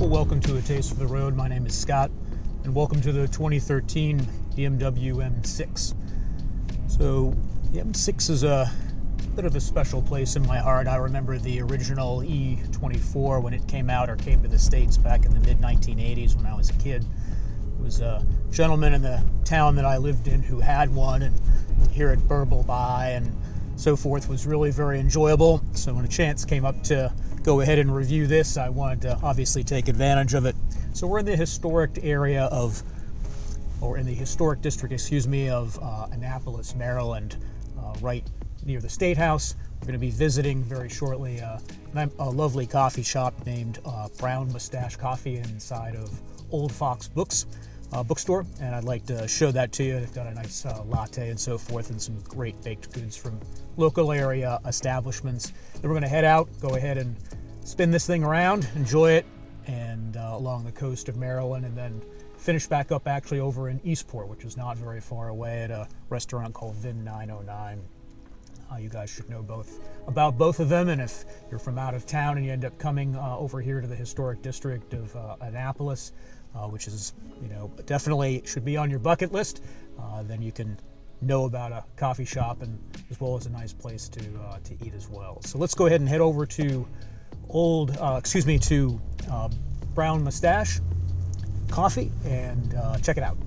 welcome to A Taste for the Road. My name is Scott, and welcome to the 2013 BMW M6. So, the M6 is a bit of a special place in my heart. I remember the original E24 when it came out or came to the States back in the mid-1980s when I was a kid. There was a gentleman in the town that I lived in who had one, and to hear it burble by and so forth was really very enjoyable. So when a chance came up to go ahead and review this, I wanted to obviously take advantage of it. So we're in the historic area of, or in the historic district, of Annapolis, Maryland, right near the State House. We're going to be visiting very shortly a lovely coffee shop named Brown Mustache Coffee inside of Old Fox Bookstore, and I'd like to show that to you. They've got a nice latte and so forth, and some great baked goods from local area establishments. Then we're going to head out, go ahead and spin this thing around, enjoy it, and along the coast of Maryland, and then finish back up actually over in Eastport, which is not very far away, at a restaurant called Vin 909. You guys should know about both of them, and if you're from out of town and you end up coming over here to the historic district of Annapolis, which is, definitely should be on your bucket list, then you can know about a coffee shop and as well as a nice place to eat as well. So let's go ahead and head over to Brown Mustache Coffee and check it out.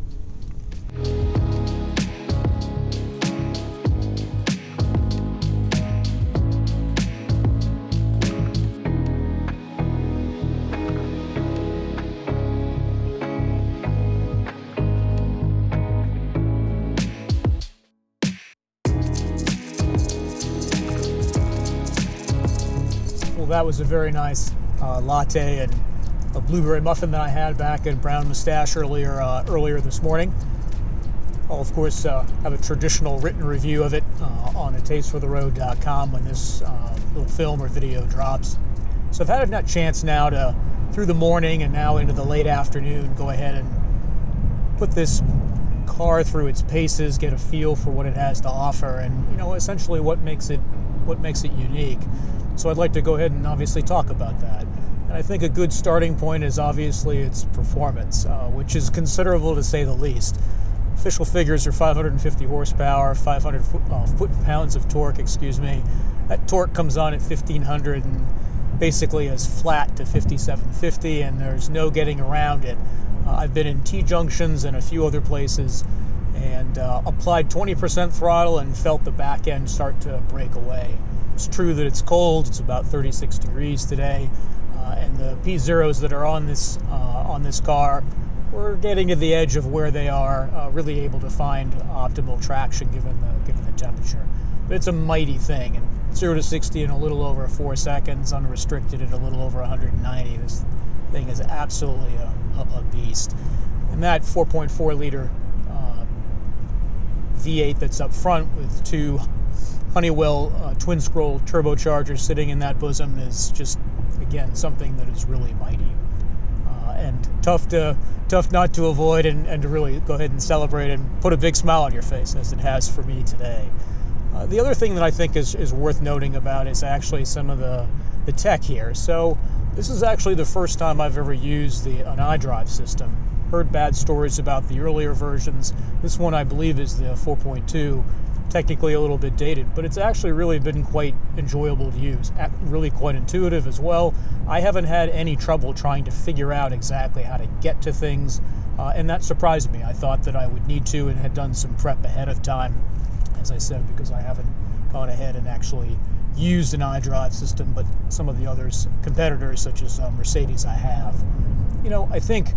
That was a very nice latte and a blueberry muffin that I had back at Brown Mustache earlier this morning. I'll of course have a traditional written review of it on atastefortheroad.com when this little film or video drops. So I've had a chance now to, through the morning and now into the late afternoon, go ahead and put this car through its paces, get a feel for what it has to offer, and essentially what makes it unique. So I'd like to go ahead and obviously talk about that. And I think a good starting point is obviously its performance, which is considerable to say the least. Official figures are 550 horsepower, 500 foot-pounds of torque, That torque comes on at 1,500 and basically is flat to 5,750, and there's no getting around it. I've been in T-junctions and a few other places and applied 20% throttle and felt the back end start to break away. It's true that it's cold. It's about 36 degrees today, and the P0s that are on this car, we're getting to the edge of where they are really able to find optimal traction given the temperature. But it's a mighty thing, and 0 to 60 in a little over 4 seconds, unrestricted at a little over 190. This thing is absolutely a beast. And that 4.4 liter V8 that's up front with two Honeywell twin scroll turbochargers sitting in that bosom is just, again, something that is really mighty and tough not to avoid and to really go ahead and celebrate and put a big smile on your face, as it has for me today. The other thing that I think is worth noting about is actually some of the tech here. So this is actually the first time I've ever used an iDrive system. Heard bad stories about the earlier versions. This one, I believe, is the 4.2. Technically a little bit dated, but it's actually really been quite enjoyable to use, really quite intuitive as well. I haven't had any trouble trying to figure out exactly how to get to things, and that surprised me. I thought that I would need to and had done some prep ahead of time, as I said, because I haven't gone ahead and actually used an iDrive system, but some of the others, competitors such as Mercedes, I have. I think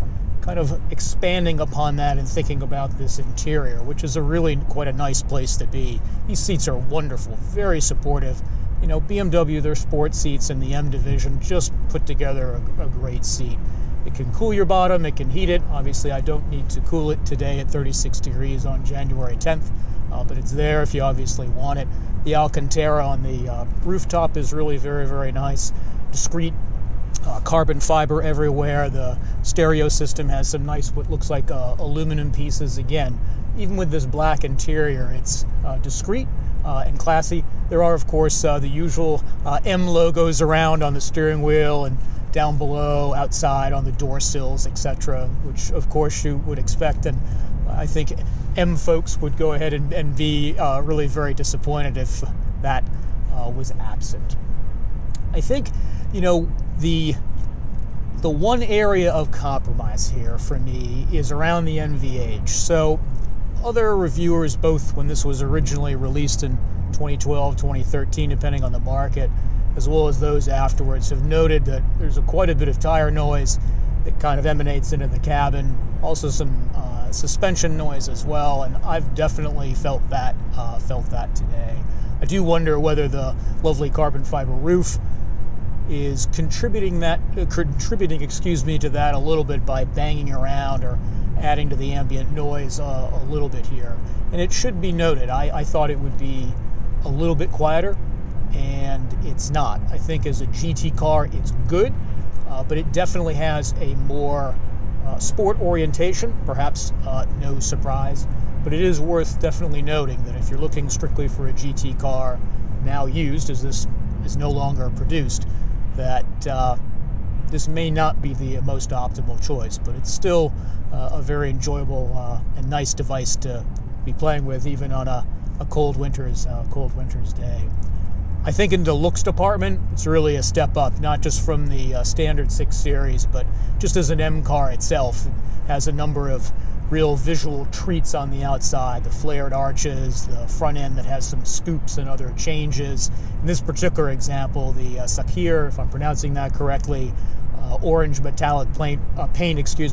kind of expanding upon that and thinking about this interior, which is really quite a nice place to be. These seats are wonderful, very supportive. BMW, their sport seats in the M division just put together a great seat. It can cool your bottom, it can heat it. Obviously, I don't need to cool it today at 36 degrees on January 10th, but it's there if you obviously want it. The Alcantara on the rooftop is really very, very nice. Discreet carbon fiber everywhere. The stereo system has some nice, what looks like aluminum pieces. Again, even with this black interior, it's discreet and classy. There are, of course, the usual M logos around on the steering wheel and down below, outside, on the door sills, etc., which of course you would expect. And I think M folks would go ahead and be really very disappointed if that was absent. I think, you know, the one area of compromise here for me is around the NVH. So other reviewers, both when this was originally released in 2012, 2013, depending on the market, as well as those afterwards, have noted that there's quite a bit of tire noise that kind of emanates into the cabin. Also some suspension noise as well, and I've definitely felt that today. I do wonder whether the lovely carbon fiber roof is contributing to that a little bit by banging around or adding to the ambient noise a little bit here. And it should be noted, I thought it would be a little bit quieter, and it's not. I think as a GT car, it's good, but it definitely has a more sport orientation, perhaps no surprise. But it is worth definitely noting that if you're looking strictly for a GT car, now used, as this is no longer produced, that this may not be the most optimal choice, but it's still a very enjoyable and nice device to be playing with, even on a cold winter's day. I think in the looks department, it's really a step up, not just from the standard 6 Series, but just as an M car itself. It has a number of real visual treats on the outside, the flared arches, the front end that has some scoops and other changes. In this particular example, the Sakir, if I'm pronouncing that correctly, orange metallic paint,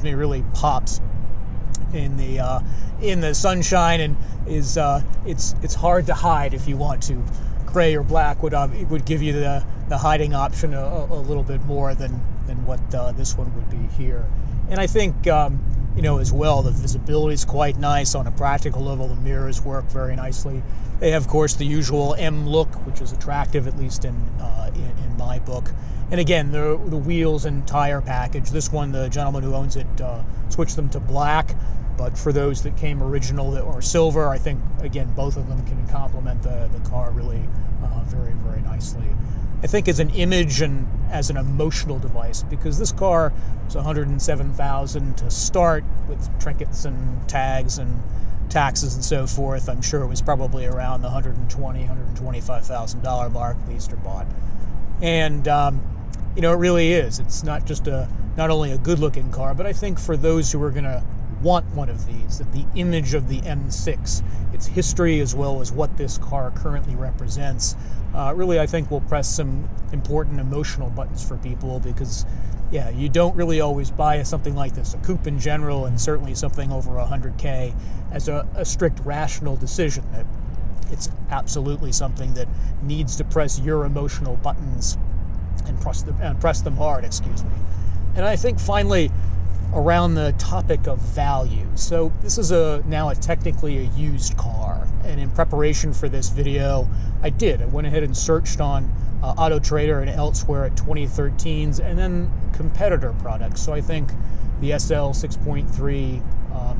really pops in the sunshine, and is it's hard to hide if you want to. Gray or black would give you the hiding option a little bit more than what this one would be here. And I think you know, as well, the visibility is quite nice on a practical level. The mirrors work very nicely. They have, of course, the usual M look, which is attractive, at least in my book. And again, the wheels and tire package. This one, the gentleman who owns it switched them to black. But for those that came original or silver, I think, again, both of them can complement the car really very, very nicely. I think as an image and as an emotional device, because this car was $107,000 to start with trinkets and tags and taxes and so forth. I'm sure it was probably around the $125,000 mark, leased or bought. And you know, it really is. It's not just not only a good-looking car, but I think for those who are going to want one of these, that the image of the M6, its history as well as what this car currently represents, really I think will press some important emotional buttons for people, because yeah, you don't really always buy something like this, a coupe in general, and certainly something over 100K, as a strict rational decision. That it's absolutely something that needs to press your emotional buttons and press them hard, excuse me. And I think finally, around the topic of value. So this is now technically a used car, and in preparation for this video, I went ahead and searched on Auto Trader and elsewhere at 2013s and then competitor products. So I think the SL 6.3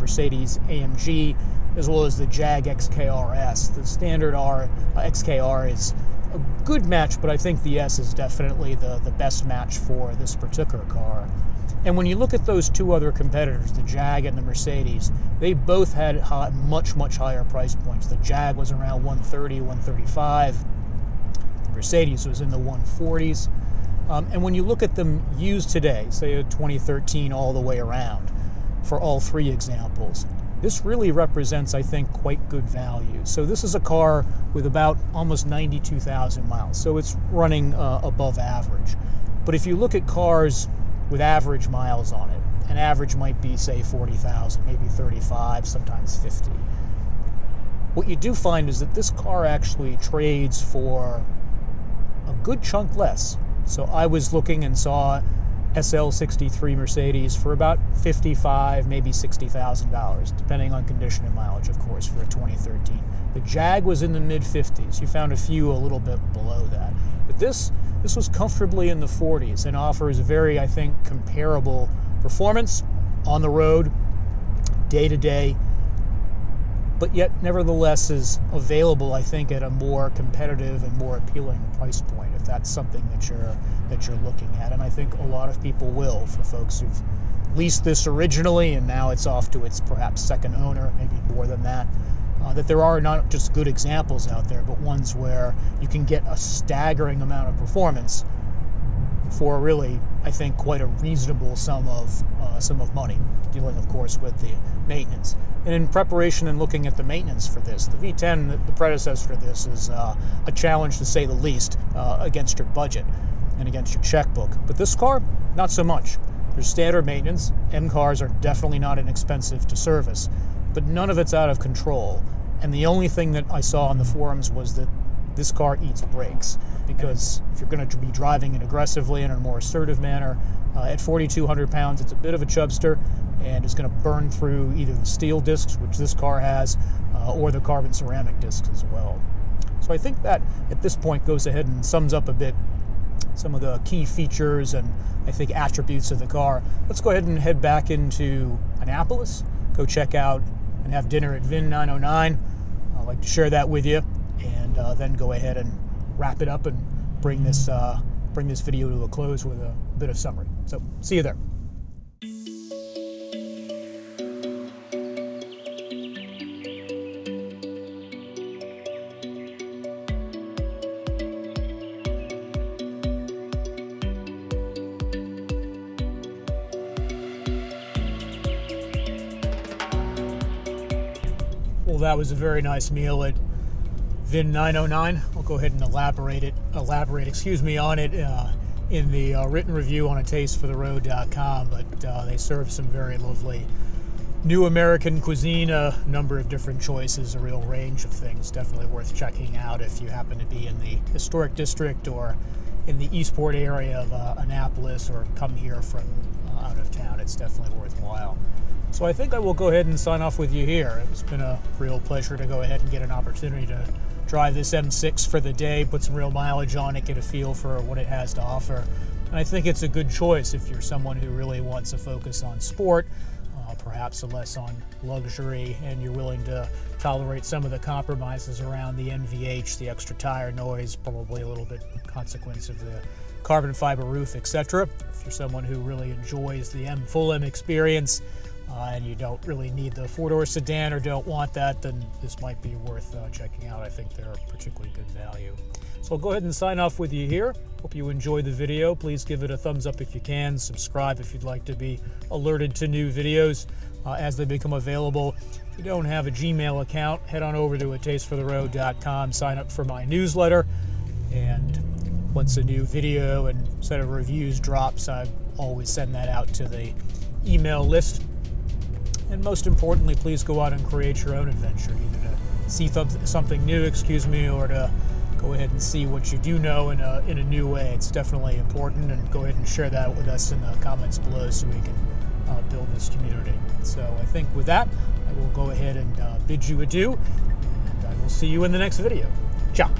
Mercedes AMG, as well as the Jag XKRS. The standard XKR is a good match, but I think the S is definitely the best match for this particular car. And when you look at those two other competitors, the Jag and the Mercedes, they both had much, much higher price points. The Jag was around 130, 135. The Mercedes was in the 140s. And when you look at them used today, say a 2013 all the way around, for all three examples, this really represents, I think, quite good value. So this is a car with about almost 92,000 miles. So it's running above average. But if you look at cars with average miles on it, an average might be, say, 40,000, maybe 35, sometimes 50. What you do find is that this car actually trades for a good chunk less. So I was looking and saw SL63 Mercedes for about $55,000, maybe $60,000, depending on condition and mileage, of course, for a 2013. The Jag was in the mid-50s. You found a few a little bit below that. But this was comfortably in the 40s and offers a very, I think, comparable performance on the road, day to day, but yet nevertheless is available, I think, at a more competitive and more appealing price point, if that's something that you're looking at. And I think a lot of people will, for folks who've leased this originally and now it's off to its perhaps second owner, maybe more than that. That there are not just good examples out there, but ones where you can get a staggering amount of performance for really, I think, quite a reasonable sum of money, dealing, of course, with the maintenance. And in preparation and looking at the maintenance for this, the V10, the predecessor to this, is a challenge to say the least against your budget and against your checkbook. But this car, not so much. There's standard maintenance. M cars are definitely not inexpensive to service, but none of it's out of control. And the only thing that I saw on the forums was that this car eats brakes, because if you're going to be driving it aggressively in a more assertive manner, at 4,200 pounds, it's a bit of a chubster, and it's going to burn through either the steel discs, which this car has, or the carbon ceramic discs as well. So I think that at this point goes ahead and sums up a bit some of the key features and I think attributes of the car. Let's go ahead and head back into Annapolis, go check out and have dinner at VIN 909. I'd like to share that with you, and then go ahead and wrap it up and bring this video to a close with a bit of summary. So see you there. Well, that was a very nice meal at VIN 909. I'll go ahead and elaborate on it in the written review on atastefortheroad.com, but they serve some very lovely new American cuisine, a number of different choices, a real range of things. Definitely worth checking out if you happen to be in the historic district or in the Eastport area of Annapolis, or come here from out of town. It's definitely worthwhile. So I think I will go ahead and sign off with you here. It's been a real pleasure to go ahead and get an opportunity to drive this M6 for the day, put some real mileage on it, get a feel for what it has to offer. And I think it's a good choice if you're someone who really wants a focus on sport, perhaps a less on luxury, and you're willing to tolerate some of the compromises around the NVH, the extra tire noise, probably a little bit consequence of the carbon fiber roof, etc. If you're someone who really enjoys the full M experience, and you don't really need the four-door sedan or don't want that, then this might be worth checking out. I think they're a particularly good value. So I'll go ahead and sign off with you here. Hope you enjoyed the video. Please give it a thumbs up if you can. Subscribe if you'd like to be alerted to new videos as they become available. If you don't have a Gmail account, head on over to atastefortheroad.com, sign up for my newsletter, and once a new video and set of reviews drops, I always send that out to the email list. And most importantly, please go out and create your own adventure, either to see something new, or to go ahead and see what you do know in a new way. It's definitely important, and go ahead and share that with us in the comments below so we can build this community. So I think with that, I will go ahead and bid you adieu, and I will see you in the next video. Ciao.